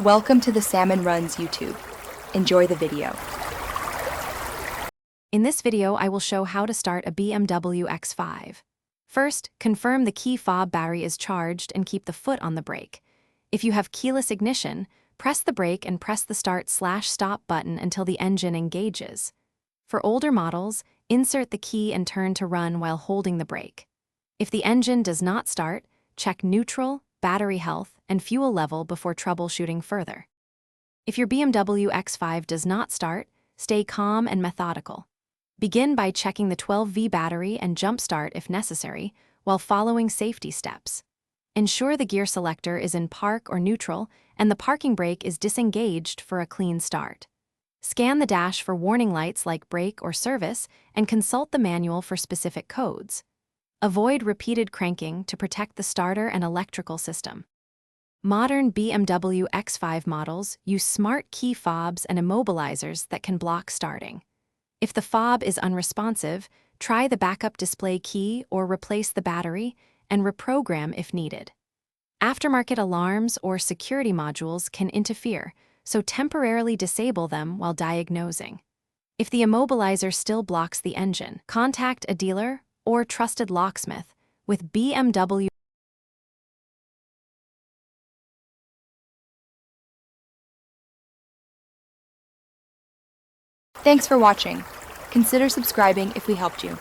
Welcome to the Salmon Runs YouTube. Enjoy the video. In this video, I will show how to start a BMW X5. First, confirm the key fob battery is charged and keep the foot on the brake. If you have keyless ignition, press the brake and press the start/stop button until the engine engages. For older models, insert the key and turn to run while holding the brake. If the engine does not start, check neutral, battery health, and fuel level before troubleshooting further. If your BMW X5 does not start, stay calm and methodical. Begin by checking the 12V battery and jump start if necessary, while following safety steps. Ensure the gear selector is in park or neutral and the parking brake is disengaged for a clean start. Scan the dash for warning lights like brake or service and consult the manual for specific codes. Avoid repeated cranking to protect the starter and electrical system. Modern BMW X5 models use smart key fobs and immobilizers that can block starting. If the fob is unresponsive, try the backup display key or replace the battery and reprogram if needed. Aftermarket alarms or security modules can interfere, so temporarily disable them while diagnosing. If the immobilizer still blocks the engine, contact a dealer or trusted locksmith with BMW. Thanks for watching. Consider subscribing if we helped you.